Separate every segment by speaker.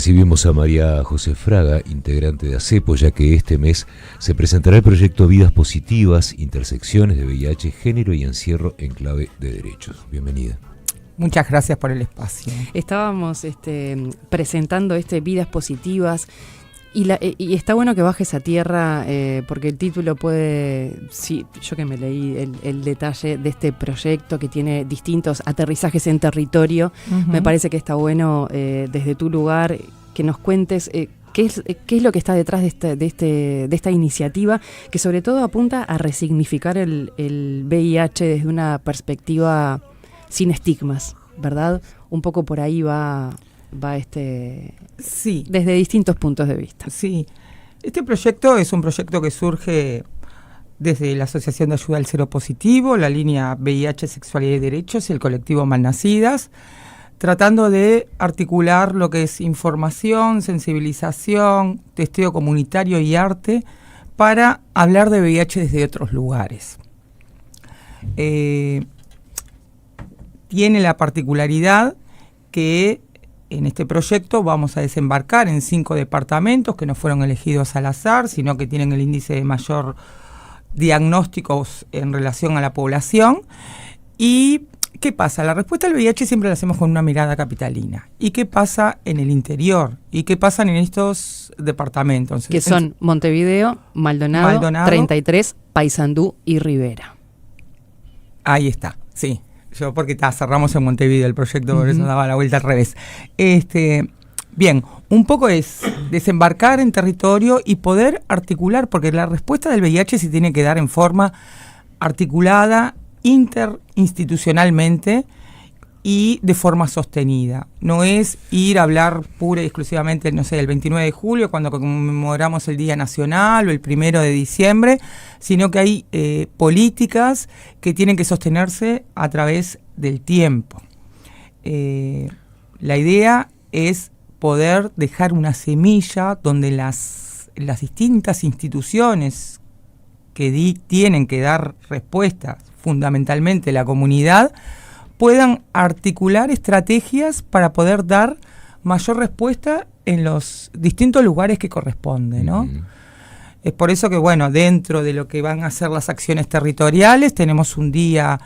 Speaker 1: Recibimos a María José Fraga, integrante de ACEPO, ya que este mes se presentará el proyecto Vidas Positivas, Intersecciones de VIH, Género y Encierro en Clave de Derechos. Bienvenida.
Speaker 2: Muchas gracias por el espacio.
Speaker 3: Estábamos presentando Vidas Positivas y está bueno que bajes a tierra porque el título puede, sí, yo que me leí el detalle de este proyecto que tiene distintos aterrizajes en territorio, me parece que está bueno desde tu lugar que nos cuentes qué es lo que está detrás de esta iniciativa que sobre todo apunta a resignificar el VIH desde una perspectiva sin estigmas, ¿verdad? Un poco por ahí va
Speaker 2: sí,
Speaker 3: desde distintos puntos de vista.
Speaker 2: Sí, este proyecto es un proyecto que surge desde la Asociación de Ayuda al Seropositivo, la línea VIH, Sexualidad y Derechos y el colectivo Malnacidas, tratando de articular lo que es información, sensibilización, testeo comunitario y arte para hablar de VIH desde otros lugares. Tiene la particularidad que en este proyecto vamos a desembarcar en 5 departamentos que no fueron elegidos al azar, sino que tienen el índice de mayor diagnósticos en relación a la población. ¿Y qué pasa? La respuesta al VIH siempre la hacemos con una mirada capitalina. ¿Y qué pasa en el interior? ¿Y qué pasa en estos departamentos?
Speaker 3: Que son Montevideo, Maldonado, 33, Paysandú y Rivera.
Speaker 2: Ahí está, sí. Yo porque cerramos en Montevideo el proyecto, por eso daba la vuelta al revés. Bien, un poco es desembarcar en territorio y poder articular, porque la respuesta del VIH se tiene que dar en forma articulada, interinstitucionalmente y de forma sostenida. No es ir a hablar pura y exclusivamente, no sé, el 29 de julio, cuando conmemoramos el Día Nacional, o el 1 de diciembre, sino que hay políticas que tienen que sostenerse a través del tiempo. La idea es poder dejar una semilla donde las distintas instituciones que tienen que dar respuestas, fundamentalmente la comunidad, puedan articular estrategias para poder dar mayor respuesta en los distintos lugares que corresponden, ¿no? Es por eso que, bueno, dentro de lo que van a ser las acciones territoriales, tenemos un día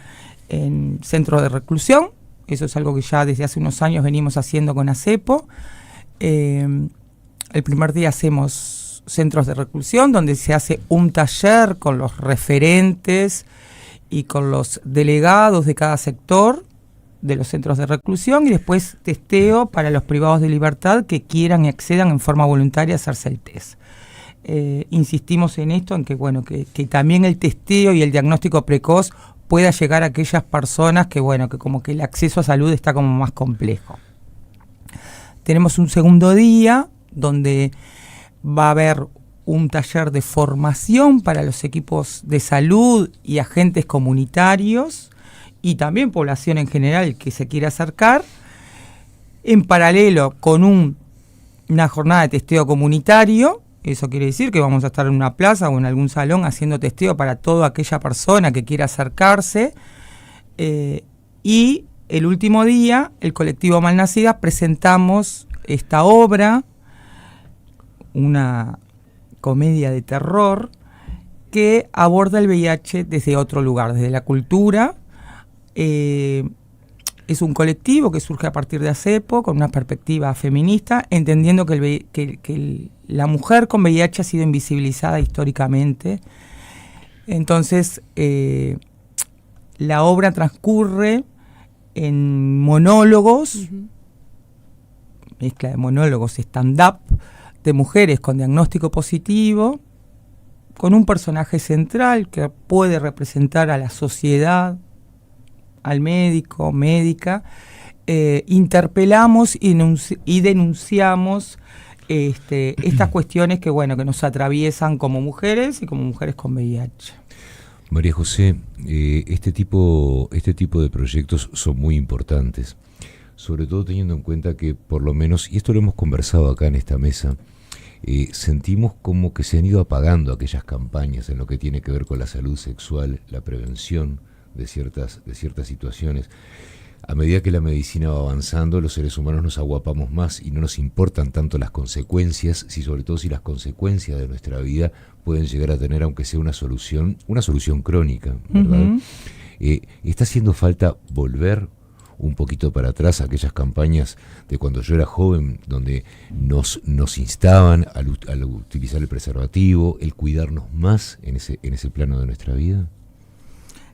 Speaker 2: en centros de reclusión. Eso es algo que ya desde hace unos años venimos haciendo con ACEPO. El primer día hacemos centros de reclusión, donde se hace un taller con los referentes y con los delegados de cada sector de los centros de reclusión, y después testeo para los privados de libertad que quieran y accedan en forma voluntaria a hacerse el test. Insistimos en esto, en que, bueno, que también el testeo y el diagnóstico precoz pueda llegar a aquellas personas que, bueno, que como que el acceso a salud está como más complejo. Tenemos un segundo día donde va a haber un taller de formación para los equipos de salud y agentes comunitarios y también población en general que se quiera acercar, en paralelo con una jornada de testeo comunitario. Eso quiere decir que vamos a estar en una plaza o en algún salón haciendo testeo para toda aquella persona que quiera acercarse. Y el último día, el colectivo Malnacidas, presentamos esta obra, una comedia de terror que aborda el VIH desde otro lugar, desde la cultura. Es un colectivo que surge a partir de ACEPO con una perspectiva feminista, entendiendo que la mujer con VIH ha sido invisibilizada históricamente. Entonces, la obra transcurre en monólogos, mezcla de monólogos stand-up, de mujeres con diagnóstico positivo, con un personaje central que puede representar a la sociedad, al médico, médica. Interpelamos y denunciamos estas cuestiones que, bueno, que nos atraviesan como mujeres y como mujeres con VIH.
Speaker 1: María José, este tipo de proyectos son muy importantes, sobre todo teniendo en cuenta que, por lo menos, y esto lo hemos conversado acá en esta mesa, sentimos como que se han ido apagando aquellas campañas en lo que tiene que ver con la salud sexual, la prevención de ciertas situaciones. a medida que la medicina va avanzando, los seres humanos nos aguapamos más y no nos importan tanto las consecuencias, sobre todo si las consecuencias de nuestra vida pueden llegar a tener, aunque sea una solución crónica, ¿verdad? Uh-huh. ¿Está haciendo falta volver un poquito para atrás a aquellas campañas de cuando yo era joven, donde nos instaban al utilizar el preservativo, el cuidarnos más en ese plano de nuestra vida?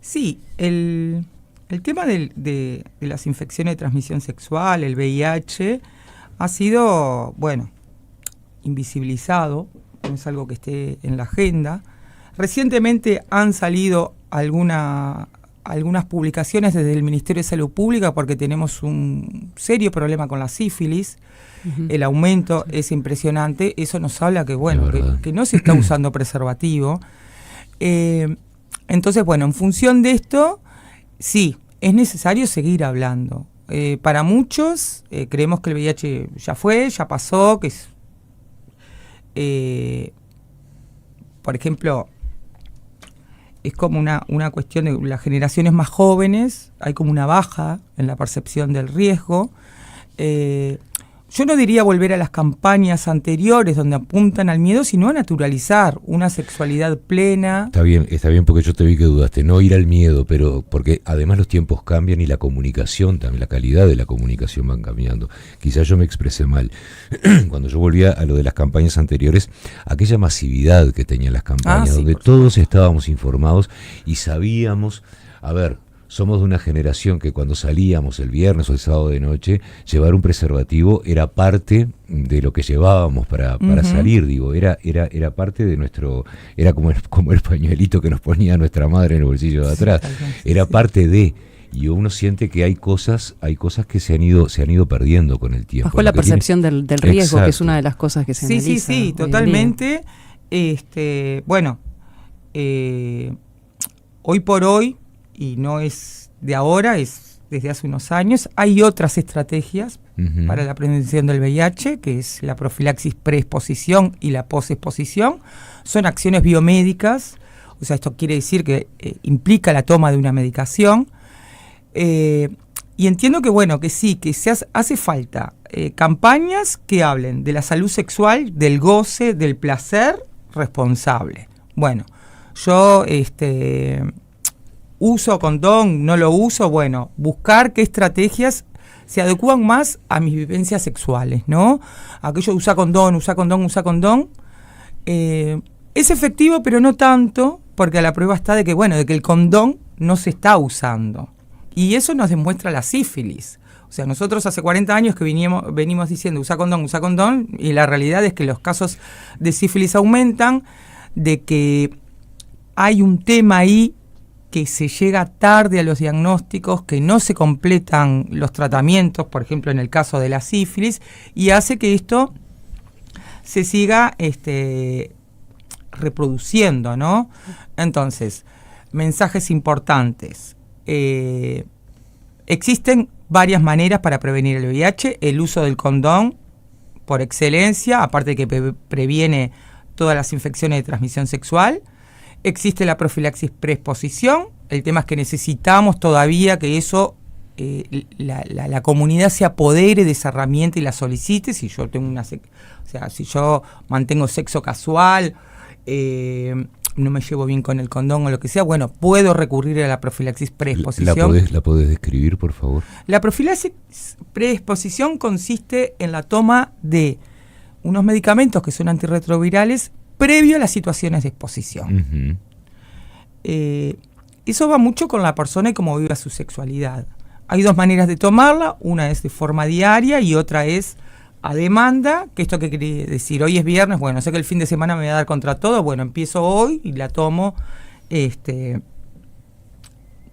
Speaker 2: Sí, el tema de las infecciones de transmisión sexual, el VIH, ha sido, invisibilizado, no es algo que esté en la agenda. Recientemente han salido algunas publicaciones desde el Ministerio de Salud Pública porque tenemos un serio problema con la sífilis. Uh-huh. El aumento es impresionante. Eso nos habla que no se está usando preservativo. Entonces, en función de esto, sí, es necesario seguir hablando. Para muchos, creemos que el VIH ya pasó, que es, por ejemplo, es como una cuestión de las generaciones más jóvenes, hay como una baja en la percepción del riesgo. Yo no diría volver a las campañas anteriores donde apuntan al miedo, sino a naturalizar una sexualidad plena. Está
Speaker 1: bien porque yo te vi que dudaste, no ir al miedo, pero porque además los tiempos cambian y la comunicación también, la calidad de la comunicación van cambiando. Quizás yo me expresé mal. Cuando yo volvía a lo de las campañas anteriores, aquella masividad que tenían las campañas, donde todos estábamos informados y sabíamos, somos de una generación que cuando salíamos el viernes o el sábado de noche, llevar un preservativo era parte de lo que llevábamos para salir, era parte de nuestro, era como el pañuelito que nos ponía nuestra madre en el bolsillo de atrás, era parte de, y uno siente que hay cosas que se han ido perdiendo con el tiempo.
Speaker 3: Bajo la percepción del riesgo, exacto, que es una de las cosas que se analiza.
Speaker 2: Sí, totalmente. Hoy por hoy, y no es de ahora, es desde hace unos años, hay otras estrategias para la prevención del VIH, que es la profilaxis preexposición y la posexposición. Son acciones biomédicas, o sea, esto quiere decir que implica la toma de una medicación. Y entiendo que sí, que hace falta campañas que hablen de la salud sexual, del goce, del placer responsable. Yo uso condón, no lo uso, buscar qué estrategias se adecuan más a mis vivencias sexuales, ¿no? Aquello de usa condón. Es efectivo, pero no tanto, porque a la prueba está de que el condón no se está usando. Y eso nos demuestra la sífilis. O sea, nosotros hace 40 años que venimos diciendo usa condón, y la realidad es que los casos de sífilis aumentan, de que hay un tema ahí que se llega tarde a los diagnósticos, que no se completan los tratamientos, por ejemplo en el caso de la sífilis, y hace que esto se siga reproduciendo, ¿no? Entonces, mensajes importantes. Existen varias maneras para prevenir el VIH. El uso del condón, por excelencia, aparte de que previene todas las infecciones de transmisión sexual. Existe la profilaxis preexposición. El tema es que necesitamos todavía que eso, la comunidad se apodere de esa herramienta y la solicite. Si yo tengo si yo mantengo sexo casual, no me llevo bien con el condón o lo que sea, puedo recurrir a la profilaxis preexposición.
Speaker 1: ¿La podés describir, por favor?
Speaker 2: La profilaxis preexposición consiste en la toma de unos medicamentos que son antirretrovirales previo a las situaciones de exposición. Eso va mucho con la persona y cómo vive su sexualidad. Hay dos maneras de tomarla, una es de forma diaria y otra es a demanda, que esto que quiere decir, hoy es viernes, sé que el fin de semana me voy a dar contra todo, empiezo hoy y la tomo,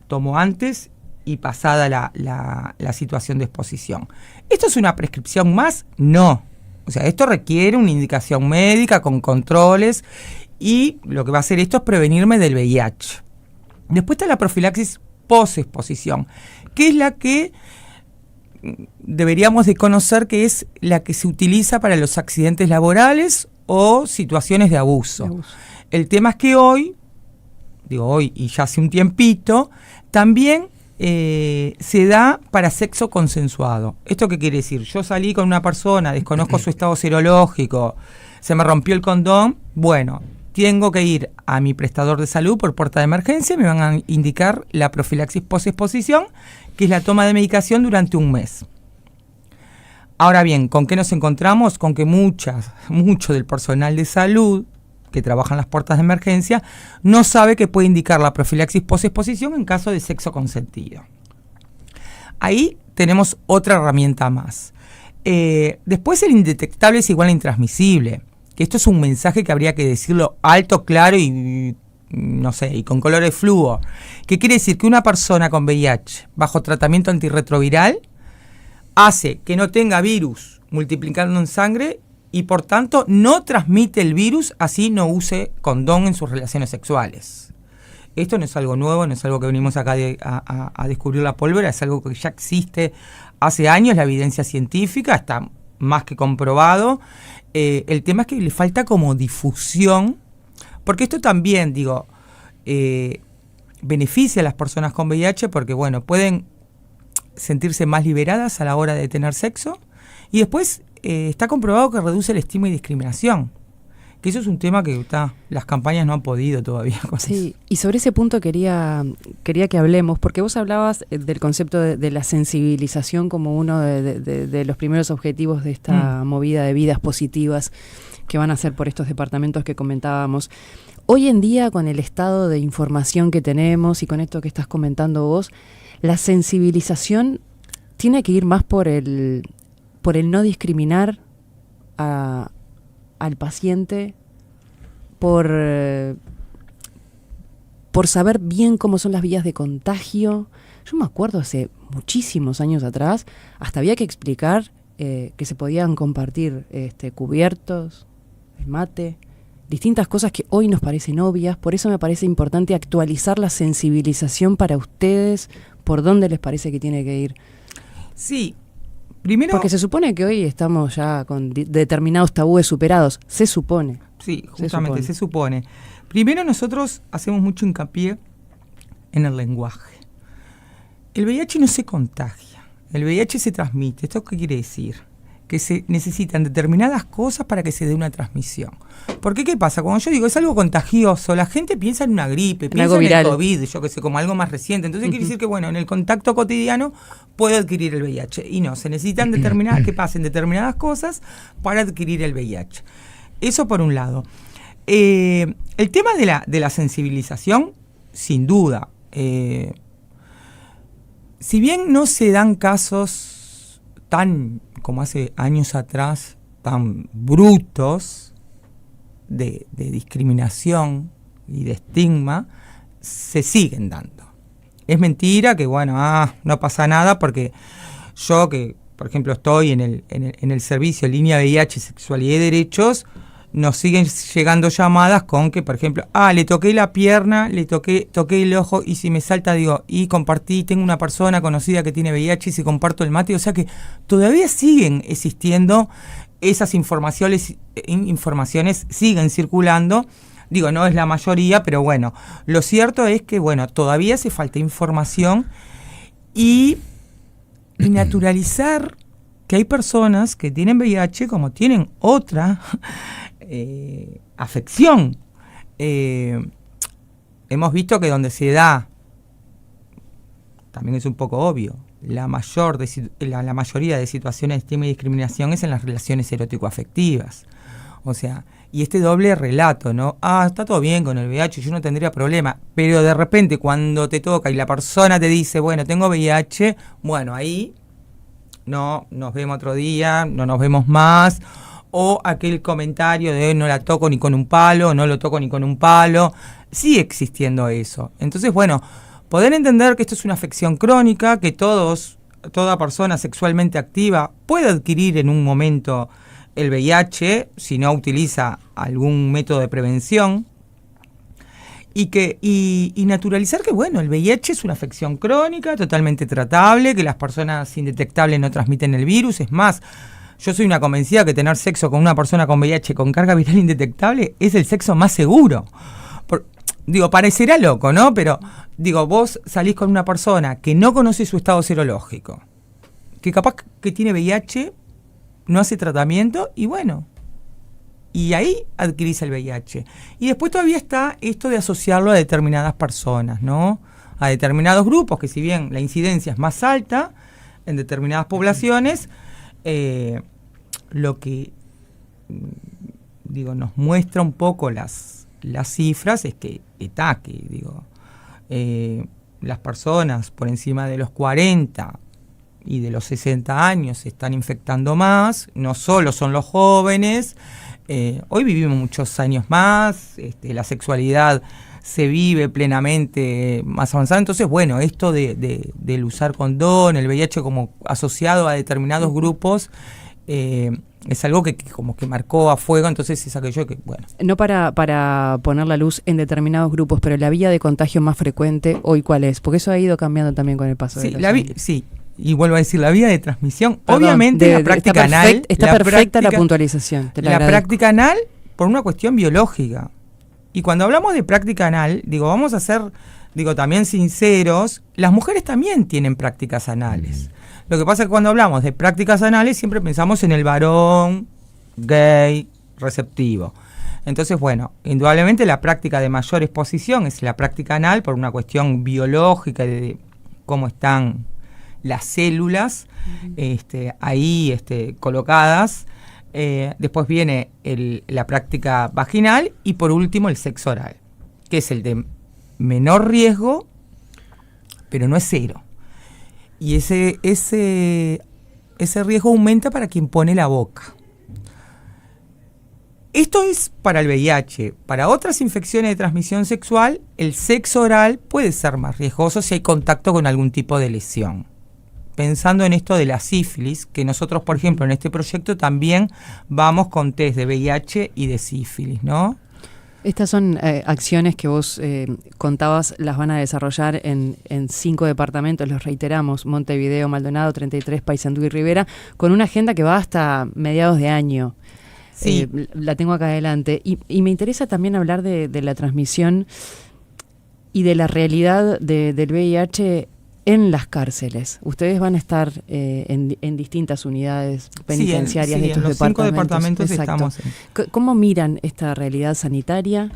Speaker 2: tomo antes y pasada la situación de exposición. ¿Esto es una prescripción más? No. O sea, esto requiere una indicación médica con controles y lo que va a hacer esto es prevenirme del VIH. Después está la profilaxis posexposición, que es la que deberíamos de conocer, que es la que se utiliza para los accidentes laborales o situaciones de abuso. El tema es que hoy y ya hace un tiempito, también se da para sexo consensuado. ¿Esto qué quiere decir? Yo salí con una persona, desconozco su estado serológico, se me rompió el condón, bueno, tengo que ir a mi prestador de salud por puerta de emergencia, me van a indicar la profilaxis post-exposición, que es la toma de medicación durante un mes. Ahora bien, ¿con qué nos encontramos? Con que mucho del personal de salud que trabaja en las puertas de emergencia no sabe que puede indicar la profilaxis post-exposición en caso de sexo consentido. Ahí tenemos otra herramienta más. Después el indetectable es igual a intransmisible, que esto es un mensaje que habría que decirlo alto, claro y no sé, y con colores fluo, que quiere decir que una persona con VIH bajo tratamiento antirretroviral hace que no tenga virus multiplicando en sangre y por tanto no transmite el virus, así no use condón en sus relaciones sexuales. Esto no es algo nuevo, no es algo que venimos acá a descubrir la pólvora, es algo que ya existe hace años, la evidencia científica está más que comprobado. El tema es que le falta como difusión, porque esto también, beneficia a las personas con VIH porque, bueno, pueden sentirse más liberadas a la hora de tener sexo y después está comprobado que reduce el estigma y discriminación, que eso es un tema que las campañas no han podido todavía con
Speaker 3: sí,
Speaker 2: eso.
Speaker 3: Y sobre ese punto quería que hablemos, porque vos hablabas del concepto de la sensibilización como uno de los primeros objetivos de esta movida de vidas positivas que van a hacer por estos departamentos que comentábamos. Hoy en día, con el estado de información que tenemos y con esto que estás comentando vos, la sensibilización tiene que ir más por el no discriminar al paciente, por saber bien cómo son las vías de contagio. Yo me acuerdo hace muchísimos años atrás, hasta había que explicar que se podían compartir cubiertos, el mate, distintas cosas que hoy nos parecen obvias. Por eso me parece importante actualizar la sensibilización para ustedes, por dónde les parece que tiene que ir.
Speaker 2: Sí, primero...
Speaker 3: Porque se supone que hoy estamos ya con determinados tabúes superados, se supone.
Speaker 2: Sí, justamente, se supone. Primero nosotros hacemos mucho hincapié en el lenguaje. El VIH no se contagia, el VIH se transmite. ¿Esto qué quiere decir? Que se necesitan determinadas cosas para que se dé una transmisión. Porque ¿qué pasa? Cuando yo digo es algo contagioso, la gente piensa en una gripe, piensa en el COVID, yo que sé, como algo más reciente. Entonces quiere decir que, bueno, en el contacto cotidiano puede adquirir el VIH. Y no, se necesitan que pasen determinadas cosas para adquirir el VIH. Eso por un lado. El tema de la sensibilización, sin duda. Si bien no se dan casos tan, como hace años atrás, tan brutos de discriminación y de estigma, se siguen dando. Es mentira que, bueno, no pasa nada porque yo que, por ejemplo, estoy en el servicio Línea VIH, Sexualidad y Derechos, nos siguen llegando llamadas con que, por ejemplo, le toqué la pierna, toqué el ojo y si me salta, y compartí, tengo una persona conocida que tiene VIH y si comparto el mate, o sea que todavía siguen existiendo esas informaciones siguen circulando, no es la mayoría, pero bueno, lo cierto es que, bueno, todavía hace falta información y naturalizar que hay personas que tienen VIH como tienen otra afección. Hemos visto que donde se da, también es un poco obvio, la mayoría de situaciones de estigma y discriminación es en las relaciones erótico-afectivas. O sea, y este doble relato, ¿no? Está todo bien con el VIH, yo no tendría problema, pero de repente cuando te toca y la persona te dice, bueno, tengo VIH, bueno, ahí no, nos vemos otro día, no nos vemos más, o aquel comentario de no la toco ni con un palo, no lo toco ni con un palo, sigue existiendo eso. Entonces, bueno, poder entender que esto es una afección crónica, que toda persona sexualmente activa puede adquirir en un momento el VIH si no utiliza algún método de prevención, y naturalizar que, bueno, el VIH es una afección crónica, totalmente tratable, que las personas indetectables no transmiten el virus. Es más, yo soy una convencida que tener sexo con una persona con VIH con carga viral indetectable es el sexo más seguro. digo, parecerá loco, ¿no? Pero, digo, vos salís con una persona que no conoce su estado serológico, que capaz que tiene VIH, no hace tratamiento y bueno, y ahí adquirís el VIH. Y después todavía está esto de asociarlo a determinadas personas, ¿no? A determinados grupos, que si bien la incidencia es más alta en determinadas poblaciones, lo que, digo, nos muestra un poco las cifras es que las personas por encima de los 40 y de los 60 años se están infectando más, no solo son los jóvenes, hoy vivimos muchos años más, la sexualidad se vive plenamente más avanzada, entonces bueno, esto del usar condón, el VIH como asociado a determinados grupos, es algo que como que marcó a fuego, entonces es aquello que, bueno.
Speaker 3: No para poner la luz en determinados grupos, pero la vía de contagio más frecuente hoy, ¿cuál es? Porque eso ha ido cambiando también con el paso de los años.
Speaker 2: Sí, y vuelvo a decir, la vía de transmisión, obviamente la práctica anal...
Speaker 3: Está perfecta la puntualización.
Speaker 2: La práctica anal por una cuestión biológica. Y cuando hablamos de práctica anal, digo, vamos a ser, también sinceros, las mujeres también tienen prácticas anales. Lo que pasa es que cuando hablamos de prácticas anales siempre pensamos en el varón gay receptivo. Entonces, bueno, indudablemente la práctica de mayor exposición es la práctica anal por una cuestión biológica de cómo están las células ahí colocadas. Después viene la práctica vaginal y por último el sexo oral, que es el de menor riesgo, pero no es cero. Y ese riesgo aumenta para quien pone la boca. Esto es para el VIH. Para otras infecciones de transmisión sexual, el sexo oral puede ser más riesgoso si hay contacto con algún tipo de lesión. Pensando en esto de la sífilis, que nosotros, por ejemplo, en este proyecto también vamos con test de VIH y de sífilis, ¿no?
Speaker 3: Estas son acciones que vos contabas, las van a desarrollar en 5 departamentos, los reiteramos, Montevideo, Maldonado, 33, Paysandú y Rivera, con una agenda que va hasta mediados de año.
Speaker 2: Sí.
Speaker 3: La tengo acá adelante. Y me interesa también hablar de la transmisión y de la realidad del VIH en las cárceles. Ustedes van a estar en distintas unidades penitenciarias de estos
Speaker 2: en los
Speaker 3: departamentos.
Speaker 2: 5 departamentos.
Speaker 3: Exacto.
Speaker 2: Estamos
Speaker 3: ¿Cómo miran esta realidad sanitaria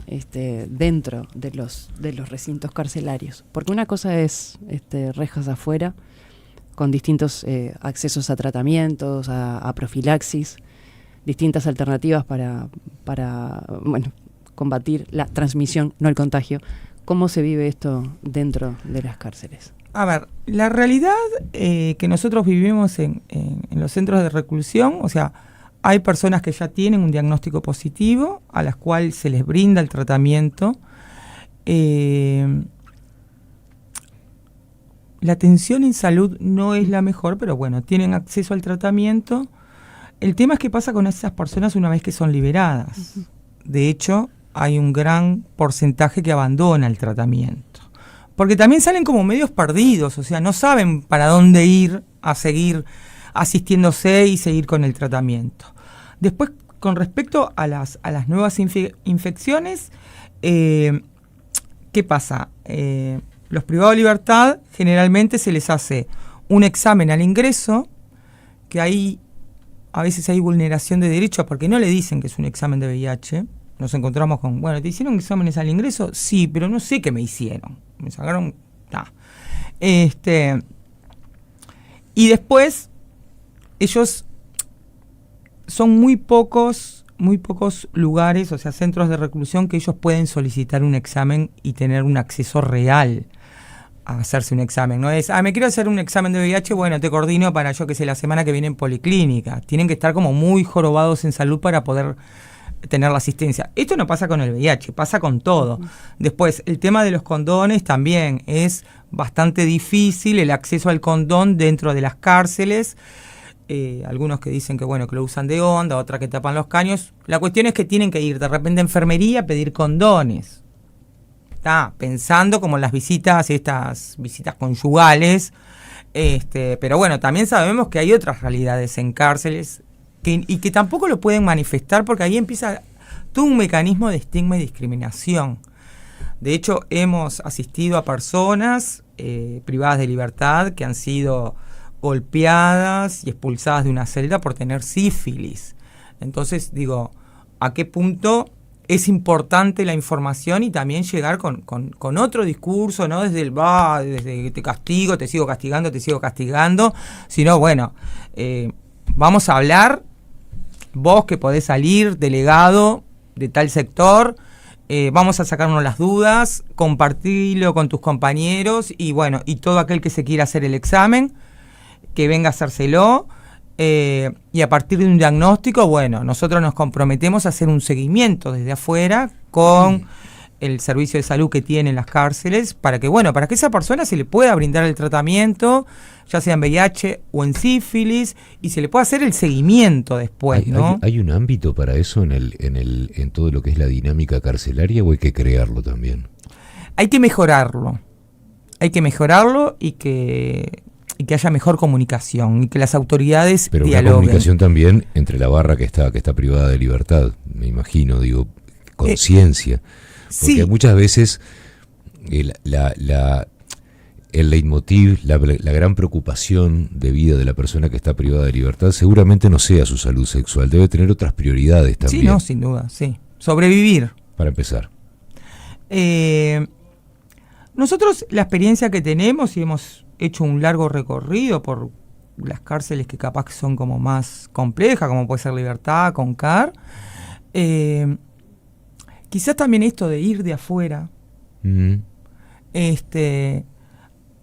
Speaker 3: dentro de los recintos carcelarios? Porque una cosa es rejas afuera, con distintos accesos a tratamientos, a profilaxis, distintas alternativas para combatir la transmisión, no el contagio. ¿Cómo se vive esto dentro de las cárceles?
Speaker 2: A ver, la realidad que nosotros vivimos en los centros de reclusión, o sea, hay personas que ya tienen un diagnóstico positivo, a las cuales se les brinda el tratamiento. La atención en salud no es la mejor, pero bueno, tienen acceso al tratamiento. El tema es qué pasa con esas personas una vez que son liberadas. De hecho, hay un gran porcentaje que abandona el tratamiento. Porque también salen como medios perdidos, o sea, no saben para dónde ir a seguir asistiéndose y seguir con el tratamiento. Después, con respecto a las nuevas infecciones, ¿qué pasa? Los privados de libertad generalmente se les hace un examen al ingreso, que ahí a veces hay vulneración de derechos porque no le dicen que es un examen de VIH. Nos encontramos con, bueno, ¿te hicieron exámenes al ingreso? Sí, pero no sé qué me hicieron. Me sacaron... Y después, ellos son muy pocos lugares, o sea, centros de reclusión que ellos pueden solicitar un examen y tener un acceso real a hacerse un examen. No es, me quiero hacer un examen de VIH, bueno, te coordino para, yo que sé, la semana que viene en policlínica. Tienen que estar como muy jorobados en salud para poder tener la asistencia. Esto no pasa con el VIH, pasa con todo. Después, el tema de los condones también es bastante difícil, el acceso al condón dentro de las cárceles. Algunos que dicen que bueno, que lo usan de onda, otra que tapan los caños. La cuestión es que tienen que ir de repente a enfermería a pedir condones. Pensando como en las visitas, estas visitas conyugales. Pero bueno, también sabemos que hay otras realidades en cárceles y que tampoco lo pueden manifestar porque ahí empieza todo un mecanismo de estigma y discriminación, De hecho, hemos asistido a personas privadas de libertad que han sido golpeadas y expulsadas de una celda por tener sífilis. Entonces, digo, ¿a qué punto es importante la información y también llegar con otro discurso, no desde desde te castigo, te sigo castigando, sino, bueno, vamos a hablar, vos que podés salir, delegado de tal sector, vamos a sacarnos las dudas, compartirlo con tus compañeros y bueno, y todo aquel que se quiera hacer el examen, que venga a hacérselo, y a partir de un diagnóstico, bueno, nosotros nos comprometemos a hacer un seguimiento desde afuera con el servicio de salud que tienen las cárceles, para que esa persona se le pueda brindar el tratamiento, ya sea en VIH o en sífilis, y se le pueda hacer el seguimiento después, ¿no?
Speaker 1: ¿Hay un ámbito para eso en todo lo que es la dinámica carcelaria, o hay que crearlo también?
Speaker 2: Hay que mejorarlo y que haya mejor comunicación y que las autoridades
Speaker 1: pero
Speaker 2: dialoguen.
Speaker 1: Pero una comunicación también entre la barra que está privada de libertad, me imagino, digo, conciencia. Porque
Speaker 2: sí.
Speaker 1: Muchas veces el leitmotiv, la gran preocupación de vida de la persona que está privada de libertad seguramente no sea su salud sexual, debe tener otras prioridades también.
Speaker 2: Sí, no, sin duda, sí. Sobrevivir.
Speaker 1: Para empezar.
Speaker 2: Nosotros la experiencia que tenemos, y hemos hecho un largo recorrido por las cárceles que capaz que son como más complejas, como puede ser Libertad, Concar, quizás también esto de ir de afuera,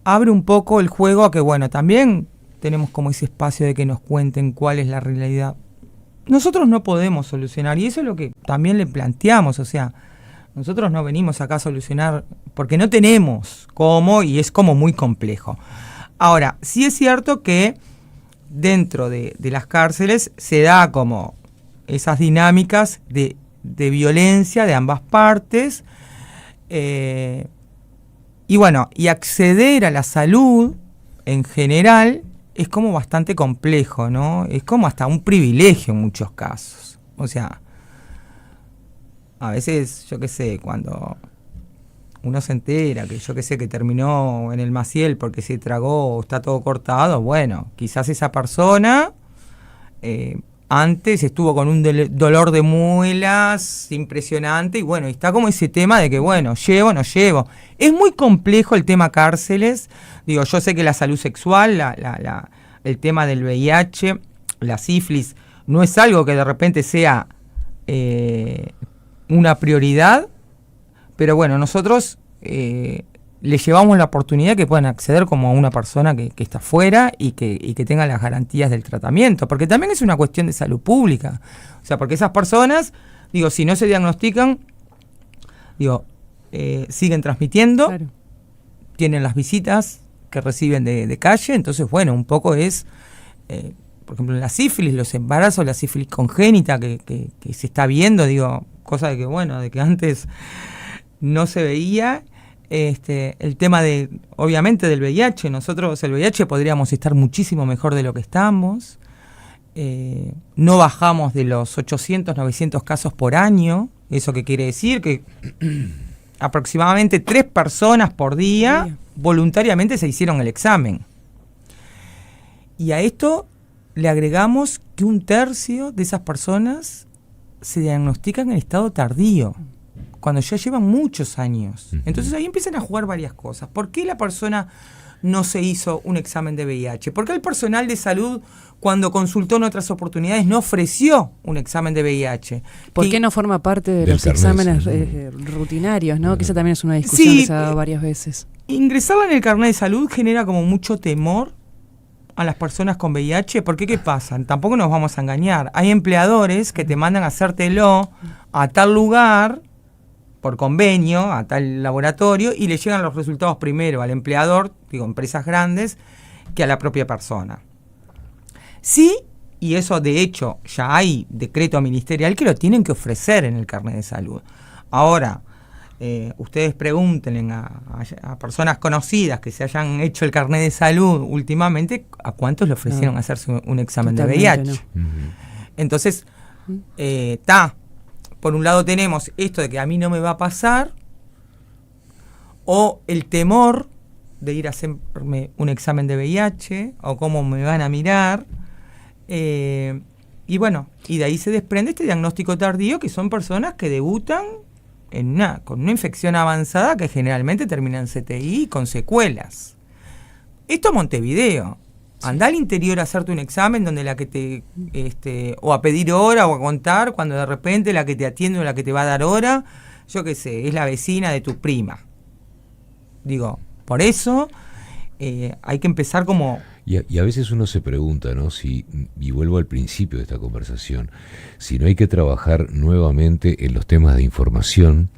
Speaker 2: abre un poco el juego a que, bueno, también tenemos como ese espacio de que nos cuenten cuál es la realidad. Nosotros no podemos solucionar, y eso es lo que también le planteamos, o sea, nosotros no venimos acá a solucionar porque no tenemos cómo, y es como muy complejo. Ahora, sí es cierto que dentro de las cárceles se da como esas dinámicas de violencia de ambas partes, y bueno, y acceder a la salud en general es como bastante complejo, ¿no? Es como hasta un privilegio en muchos casos. O sea, a veces, yo qué sé, cuando uno se entera que que terminó en el Maciel porque se tragó o está todo cortado, bueno, quizás esa persona antes estuvo con un dolor de muelas impresionante, y bueno, está como ese tema de que, bueno, llevo o no llevo. Es muy complejo el tema cárceles. Digo, yo sé que la salud sexual, el tema del VIH, la sífilis, no es algo que de repente sea una prioridad, pero bueno, nosotros le llevamos la oportunidad que puedan acceder como a una persona que está fuera y que tenga las garantías del tratamiento, porque también es una cuestión de salud pública. O sea, porque esas personas, digo, si no se diagnostican, digo, siguen transmitiendo, claro, tienen las visitas que reciben de calle, entonces, bueno, un poco es, por ejemplo, en la sífilis, los embarazos, la sífilis congénita que se está viendo, digo, cosa de que, bueno, de que antes no se veía. El tema obviamente del VIH, nosotros el VIH podríamos estar muchísimo mejor de lo que estamos, no bajamos de los 800, 900 casos por año. ¿Eso qué quiere decir? Que aproximadamente 3 personas por día voluntariamente se hicieron el examen, y a esto le agregamos que 1/3 de esas personas se diagnostican en estado tardío, cuando ya llevan muchos años. Entonces ahí empiezan a jugar varias cosas. ¿Por qué la persona no se hizo un examen de VIH? ¿Por qué el personal de salud, cuando consultó en otras oportunidades, no ofreció un examen de VIH?
Speaker 3: ¿Por qué no forma parte de los exámenes rutinarios, ¿no? Que esa también es una discusión que se ha dado varias veces.
Speaker 2: Ingresarla en el carnet de salud genera como mucho temor a las personas con VIH, porque ¿qué pasa? Tampoco nos vamos a engañar. Hay empleadores que te mandan a hacértelo a tal lugar, por convenio, a tal laboratorio, y le llegan los resultados primero al empleador, digo, empresas grandes, que a la propia persona. Sí, y eso de hecho ya hay decreto ministerial que lo tienen que ofrecer en el carnet de salud. Ahora, ustedes pregúntenle a personas conocidas que se hayan hecho el carnet de salud últimamente, ¿a cuántos le ofrecieron hacerse un examen de VIH? No. Entonces, por un lado tenemos esto de que a mí no me va a pasar, o el temor de ir a hacerme un examen de VIH, o cómo me van a mirar, y bueno, y de ahí se desprende este diagnóstico tardío, que son personas que debutan con una infección avanzada que generalmente termina en CTI con secuelas. Esto Montevideo. Andá al interior a hacerte un examen donde la que te o a pedir hora o a contar, cuando de repente la que te atiende o la que te va a dar hora, yo qué sé, es la vecina de tu prima. Digo, por eso hay que empezar como...
Speaker 1: Y a veces uno se pregunta, ¿no? Y vuelvo al principio de esta conversación, si no hay que trabajar nuevamente en los temas de información,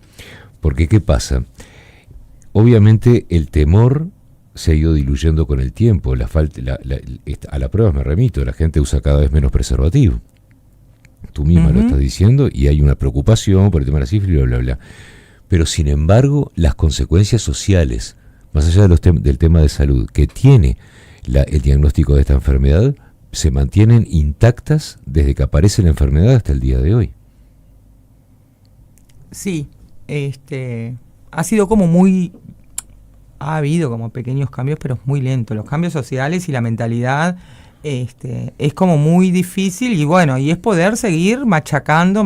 Speaker 1: porque ¿qué pasa? Obviamente el temor se ha ido diluyendo con el tiempo, a la prueba me remito, la gente usa cada vez menos preservativo. Tú misma lo estás diciendo, y hay una preocupación por el tema de la sífilis, bla, bla, bla. Pero sin embargo, las consecuencias sociales, más allá del tema de salud, que tiene el diagnóstico de esta enfermedad, se mantienen intactas desde que aparece la enfermedad hasta el día de hoy.
Speaker 2: Sí, ha sido como muy... Ha habido como pequeños cambios, pero es muy lento. Los cambios sociales y la mentalidad es como muy difícil, y bueno, y es poder seguir machacando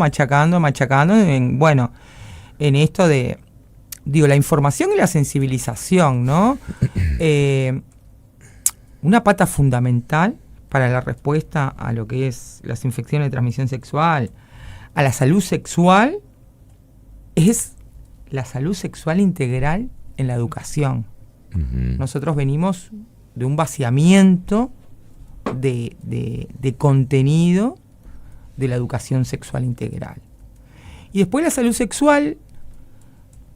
Speaker 2: en esto de, la información y la sensibilización, ¿no? Una pata fundamental para la respuesta a lo que es las infecciones de transmisión sexual, a la salud sexual, es la salud sexual integral en la educación. Nosotros venimos de un vaciamiento de contenido de la educación sexual integral. Y después la salud sexual,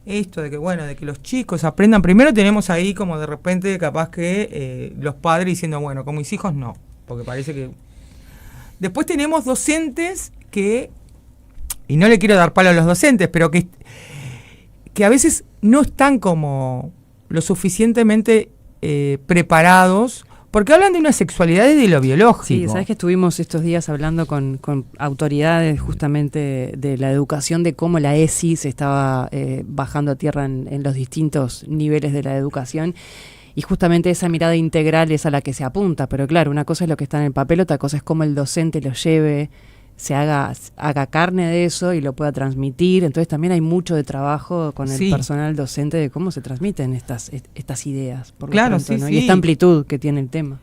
Speaker 2: esto de que los chicos aprendan. Primero tenemos ahí como de repente capaz que los padres diciendo, bueno, con mis hijos no, porque parece que... Después tenemos docentes que, y no le quiero dar palo a los docentes, pero que a veces no están como lo suficientemente preparados, porque hablan de una sexualidad y de lo biológico.
Speaker 3: Sí, sabes que estuvimos estos días hablando con autoridades justamente de la educación, de cómo la ESI se estaba bajando a tierra en los distintos niveles de la educación, y justamente esa mirada integral es a la que se apunta. Pero claro, una cosa es lo que está en el papel, otra cosa es cómo el docente lo lleve, se haga carne de eso y lo pueda transmitir. Entonces también hay mucho de trabajo con el personal docente de cómo se transmiten estas ideas, por
Speaker 2: claro,
Speaker 3: lo tanto, ¿no?
Speaker 2: sí.
Speaker 3: Y esta amplitud que tiene el tema.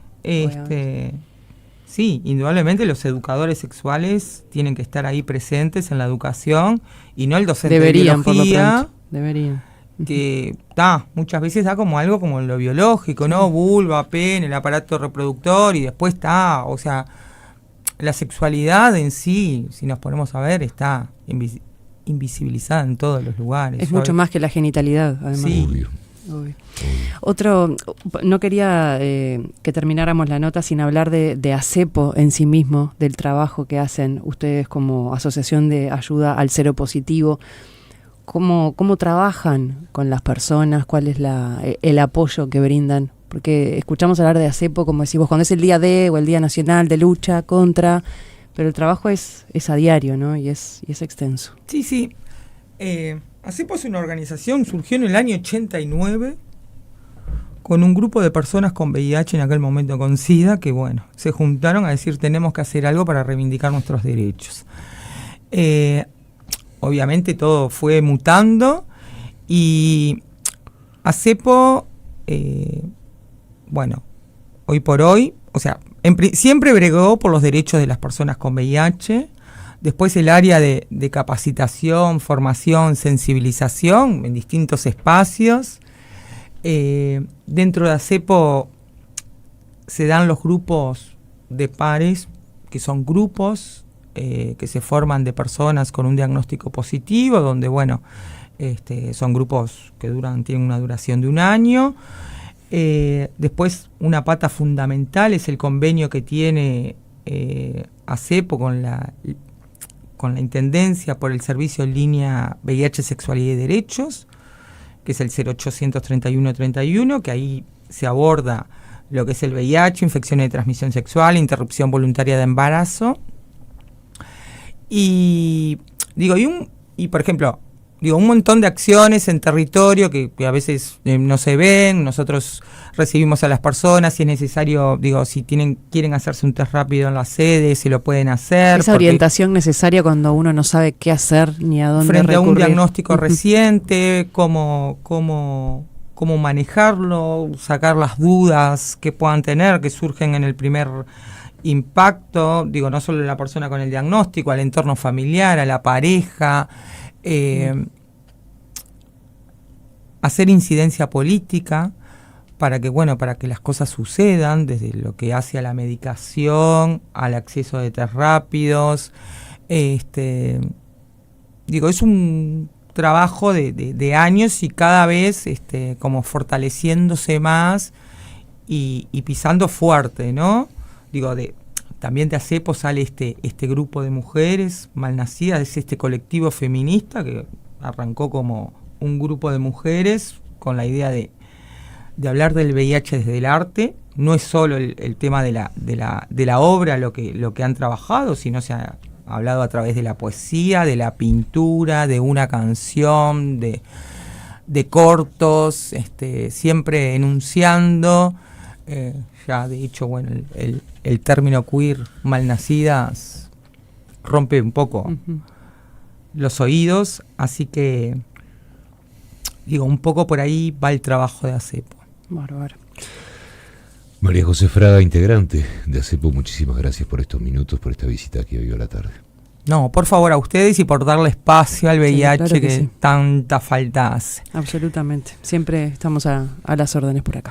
Speaker 2: Sí, indudablemente los educadores sexuales tienen que estar ahí presentes en la educación, y no el docente
Speaker 3: deberían,
Speaker 2: de biología,
Speaker 3: por lo pronto. Deberían.
Speaker 2: Que muchas veces da como algo como lo biológico, ¿no? Vulva, pene, el aparato reproductor, y después o sea, la sexualidad en sí, si nos ponemos a ver, está invisibilizada en todos los lugares.
Speaker 3: Es mucho más que la genitalidad, además.
Speaker 2: Sí.
Speaker 3: Obvio. Otro, no quería que termináramos la nota sin hablar de ACEPO en sí mismo, del trabajo que hacen ustedes como Asociación de Ayuda al Seropositivo. ¿Cómo trabajan con las personas? ¿Cuál es el apoyo que brindan? Porque escuchamos hablar de ACEPO, como decís vos, cuando es el día D o el Día Nacional de Lucha contra, pero el trabajo es a diario, ¿no? Y es extenso.
Speaker 2: Sí. ACEPO es una organización, surgió en el año 89 con un grupo de personas con VIH, en aquel momento con SIDA, que se juntaron a decir tenemos que hacer algo para reivindicar nuestros derechos. Obviamente todo fue mutando, y ACEPO, hoy por hoy, o sea, siempre bregó por los derechos de las personas con VIH. Después el área de capacitación, formación, sensibilización en distintos espacios. Dentro de ACEPO se dan los grupos de pares, que son grupos que se forman de personas con un diagnóstico positivo, donde son grupos que tienen una duración de 1 año. Después una pata fundamental es el convenio que tiene ACEPO con la Intendencia por el Servicio en Línea VIH, Sexualidad y Derechos, que es el 0800 31 31, que ahí se aborda lo que es el VIH, infecciones de transmisión sexual, interrupción voluntaria de embarazo. Y por ejemplo, un montón de acciones en territorio que a veces no se ven. Nosotros recibimos a las personas, si es necesario, si quieren hacerse un test rápido en la sede, se lo pueden hacer.
Speaker 3: Esa orientación necesaria cuando uno no sabe qué hacer ni a dónde
Speaker 2: frente
Speaker 3: recurrir.
Speaker 2: A un diagnóstico reciente, cómo manejarlo, sacar las dudas que puedan tener, que surgen en el primer impacto, no solo a la persona con el diagnóstico, al entorno familiar, a la pareja, hacer incidencia política para que las cosas sucedan, desde lo que hace a la medicación, al acceso de test rápidos. Es un trabajo de años y cada vez como fortaleciéndose más y pisando fuerte, ¿no? También de ACEPO sale este grupo de mujeres malnacidas, es este colectivo feminista que arrancó como un grupo de mujeres con la idea de hablar del VIH desde el arte. No es solo el tema de la obra lo que han trabajado, sino se ha hablado a través de la poesía, de la pintura, de una canción, de cortos, siempre enunciando. Ya de hecho, el término queer malnacidas rompe un poco los oídos, así que un poco por ahí va el trabajo de ACEPO.
Speaker 3: Bárbaro.
Speaker 1: María José Fraga, integrante de ACEPO, muchísimas gracias por estos minutos, por esta visita aquí hoy a la tarde.
Speaker 2: No, por favor, a ustedes y por darle espacio al VIH,
Speaker 3: claro que
Speaker 2: que
Speaker 3: sí.
Speaker 2: Tanta falta hace.
Speaker 3: Absolutamente. Siempre estamos a las órdenes por acá.